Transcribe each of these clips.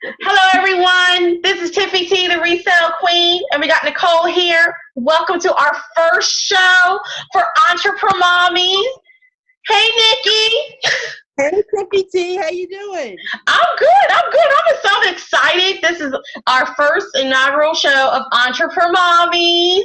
Hello, everyone. This is Tiffy the Resellqueen, and we got Nicole here. Welcome to our first show for Entrepremommies. Hey, Nikki. Hey, Tiffy, how you doing? I'm good. I'm so excited. This is our first inaugural show of Entrepremommies.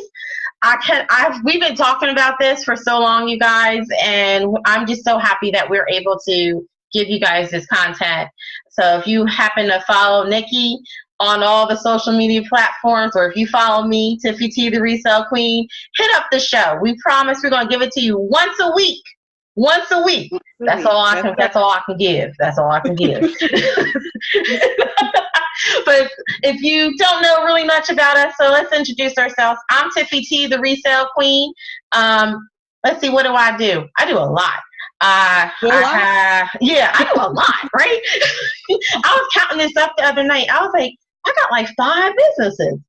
We've been talking about this for so long, you guys, and I'm just so happy that we're able to give you guys this content. So if you happen to follow Nikki on all the social media platforms, or if you follow me, Tiffy the Resellqueen, hit up the show. We promise we're going to give it to you once a week. Once a week. That's all I can give. That's all I can give. But if you don't know really much about us, so let's introduce ourselves. I'm Tiffy the Resellqueen. Let's see, what do? I do a lot. I do a lot, right? I was counting this up the other night. I was like, I got like 5 businesses.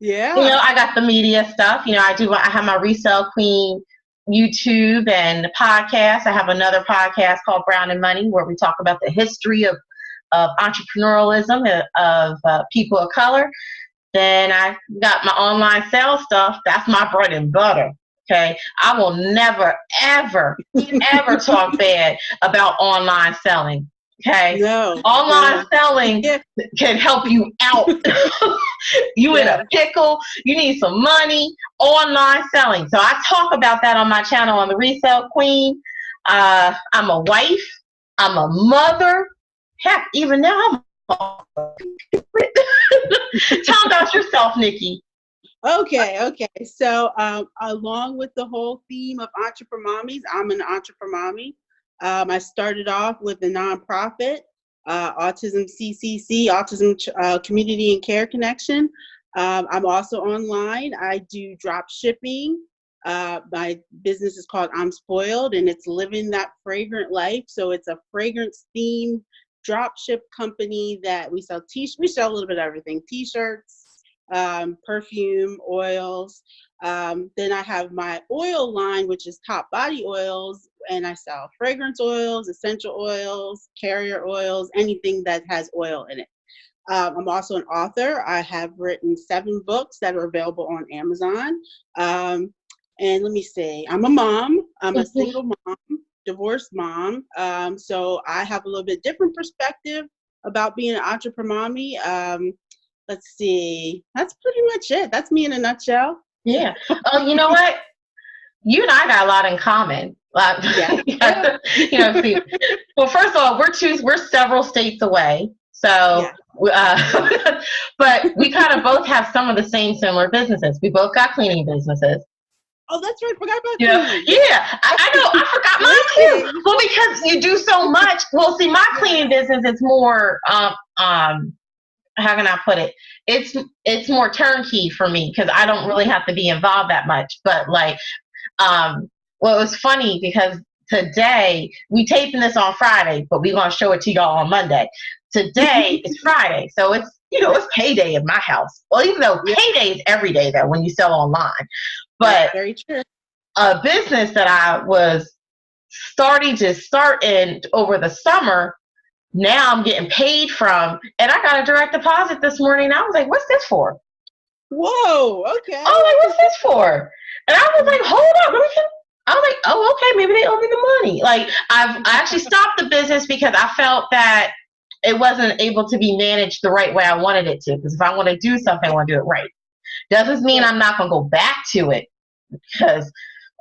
Yeah. I got the media stuff. I have my Resellqueen YouTube and podcast. I have another podcast called Brown and Money, where we talk about the history of entrepreneurialism of people of color. Then I got my online sales stuff. That's my bread and butter. Okay, I will never, ever, ever talk bad about online selling. Okay, online selling can help you out. You in a pickle, you need some money. Online selling. So I talk about that on my channel on the Resellqueen. I'm a wife. I'm a mother. Heck, even now I'm a Tell about yourself, Nikki. Okay. So, along with the whole theme of Entrepremommies, I'm an Entrepremommy. I started off with a nonprofit, Autism CCC, Autism Community and Care Connection. I'm also online. I do drop shipping. My business is called I'm Spoiled, and it's living that fragrant life. So it's a fragrance themed drop ship company that we sell we sell a little bit of everything: t-shirts, perfume, oils. Then I have my oil line, which is Top Body Oils, and I sell fragrance oils, essential oils, carrier oils, anything that has oil in it. I'm also an author. I have written 7 books that are available on Amazon. And let me see, I'm a mom. I'm a single mom, divorced mom. So I have a little bit different perspective about being an Entrepremommy. Let's see, that's pretty much it. That's me in a nutshell. Yeah. Oh, you know what? You and I got a lot in common. See, well, first of all, we're several states away. So, but we kind of both have some of the same similar businesses. We both got cleaning businesses. Oh, that's right. Forgot about cleaning. Yeah, I know. I forgot mine too. Well, because you do so much. Well, see, my cleaning business is more how can I put it? It's more turnkey for me, because I don't really have to be involved that much. But like, well, it was funny because today we taping this on Friday, but we're gonna show it to y'all on Monday. Today is Friday, so it's it's payday in my house. Well, even though payday is every day though when you sell online, but very true. A business that I was starting to start in over the summer. Now I'm getting paid from, and I got a direct deposit this morning. I was like, what's this for? Whoa, okay. I was like, what's this for? And I was like, hold up. I was like, oh, okay, maybe they owe me the money. Like, I actually stopped the business because I felt that it wasn't able to be managed the right way I wanted it to. Because if I want to do something, I want to do it right. Doesn't mean I'm not going to go back to it, because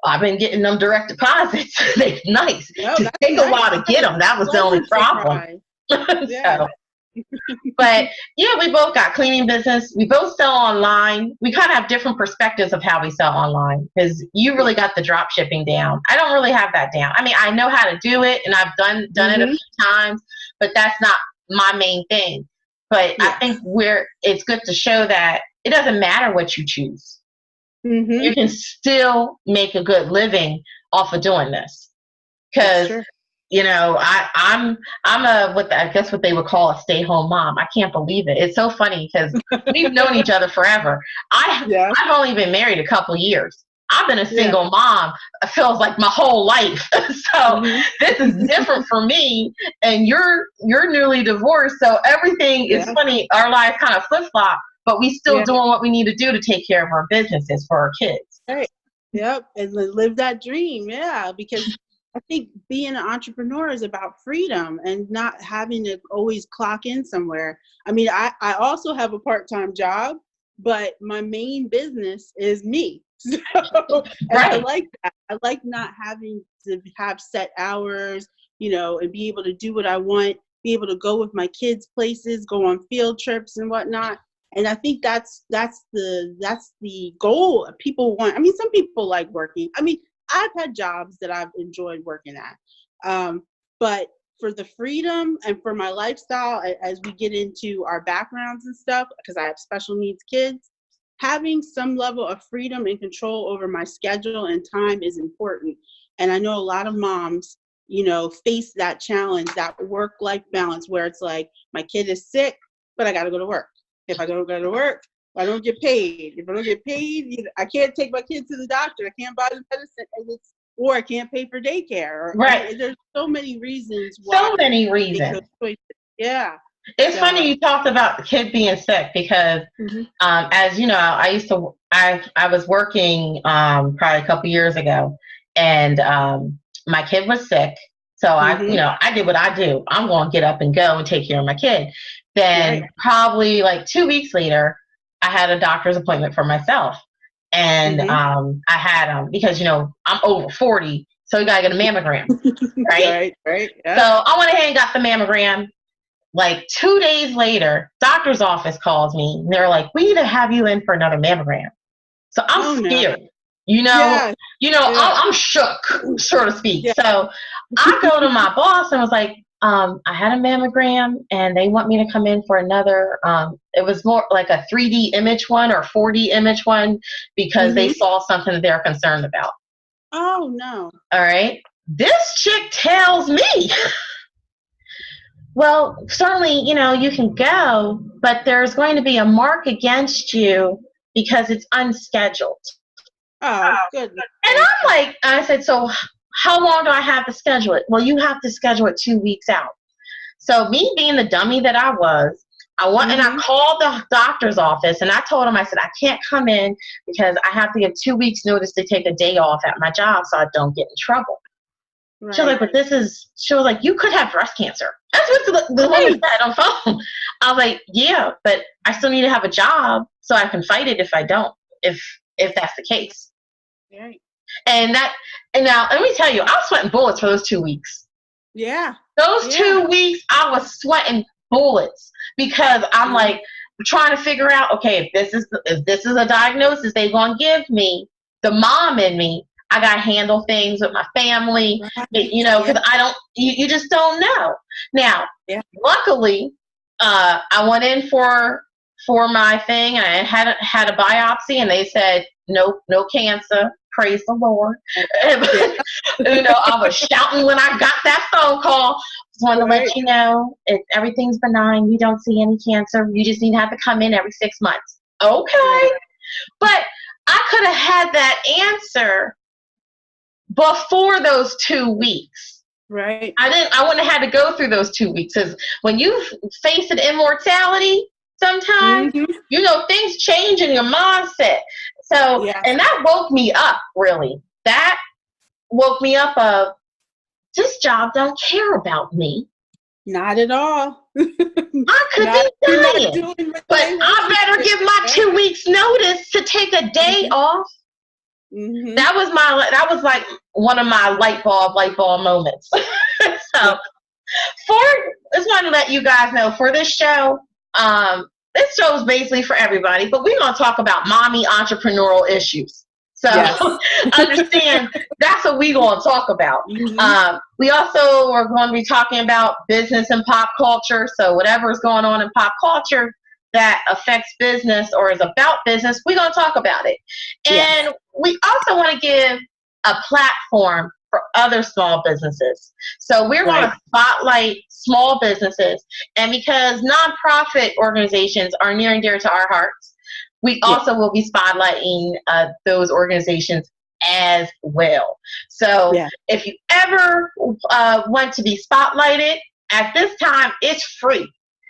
I've been getting them direct deposits. They're nice. It takes a while to get them. That was the only problem. So, but yeah, we both got cleaning business. We both sell online. We kind of have different perspectives of how we sell online, because you really got the drop shipping down. I don't really have that down. I mean, I know how to do it, and I've done it a few times, but that's not my main thing. But I think it's good to show that it doesn't matter what you choose. You can still make a good living off of doing this, because I'm I guess what they would call a stay-home mom. I can't believe it. It's so funny because we've known each other forever. I've only been married a couple years. I've been a single mom. It feels like my whole life. So this is different for me. And you're newly divorced. So everything is funny. Our lives kind of flip flop, but we still doing what we need to do to take care of our businesses for our kids. Right. Yep. And live that dream. Yeah. Because I think being an entrepreneur is about freedom and not having to always clock in somewhere. I mean, I also have a part-time job, but my main business is me. So, and I like that. I like not having to have set hours, you know, and be able to do what I want, be able to go with my kids places, go on field trips and whatnot. And I think that's the goal people want. I mean, some people like working. I mean, I've had jobs that I've enjoyed working at. But for the freedom and for my lifestyle, as we get into our backgrounds and stuff, because I have special needs kids, having some level of freedom and control over my schedule and time is important. And I know a lot of moms, you know, face that challenge, that work-life balance, where it's like, my kid is sick, but I got to go to work. If I don't go to work, I don't get paid. If I don't get paid, I can't take my kid to the doctor. I can't buy the medicine, or I can't pay for daycare. Right. There's so many reasons. So many reasons. Yeah. It's funny you talked about the kid being sick because, as you know, I was working probably a couple years ago, and my kid was sick. So I did what I do. I'm going to get up and go and take care of my kid. Then probably like 2 weeks later, I had a doctor's appointment for myself. And I had, because, you know, I'm over 40, so you got to get a mammogram, right? Right. Yeah. So I went ahead and got the mammogram. Like 2 days later, doctor's office calls me. And they're like, we need to have you in for another mammogram. So I'm scared. No. I'm shook, so to speak. Yeah. So I go to my boss and was like, I had a mammogram and they want me to come in for another. It was more like a 3D image one or 4D image one because they saw something that they're concerned about. Oh, no. All right. This chick tells me, well, certainly, you know, you can go, but there's going to be a mark against you because it's unscheduled. Oh, good. And I'm like, I said, so how long do I have to schedule it? Well, you have to schedule it 2 weeks out. So me being the dummy that I was, and I called the doctor's office and I told him, I said, I can't come in because I have to give 2 weeks notice to take a day off at my job so I don't get in trouble. Right. She was like, she was like, you could have breast cancer. That's what the woman said on phone. I was like, yeah, but I still need to have a job so I can fight it if I don't, if that's the case. Right. And now let me tell you, I was sweating bullets for those 2 weeks. Yeah. Those 2 weeks, I was sweating bullets because I'm like trying to figure out, okay, if this is a diagnosis they're gonna give me, the mom in me, I gotta handle things with my family, you know, because you just don't know. Now, luckily, I went in for my thing, and I had a biopsy, and they said no cancer. Praise the Lord. You know, I was shouting when I got that phone call. Just wanted to let you know everything's benign. You don't see any cancer. You just need to have to come in every 6 months. Okay. But I could have had that answer before those 2 weeks. Right. I wouldn't have had to go through those 2 weeks, because when you face an immortality, sometimes, you know, things change in your mindset. So, and that woke me up, really. That woke me up of, this job don't care about me. Not at all. I could be dying, but I better give my 2 weeks notice to take a day off. That was like one of my light bulb moments. So just wanted to let you guys know, for this show, this show is basically for everybody, but we're going to talk about mommy entrepreneurial issues. So understand that's what we're going to talk about. We also are going to be talking about business and pop culture. So whatever is going on in pop culture that affects business or is about business, we're going to talk about it. And we also want to give a platform for other small businesses. So we're going to spotlight small businesses. And because nonprofit organizations are near and dear to our hearts, we also will be spotlighting those organizations as well. So Yeah. if you ever want to be spotlighted, at this time, it's free.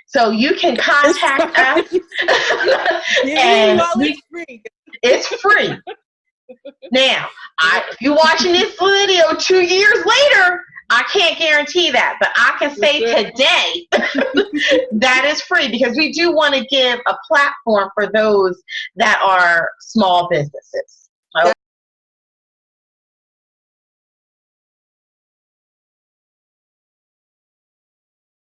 So you can contact us. And it's free. it's free. Now, if you're watching this video 2 years later, I can't guarantee that, but I can say today that is free, because we do want to give a platform for those that are small businesses.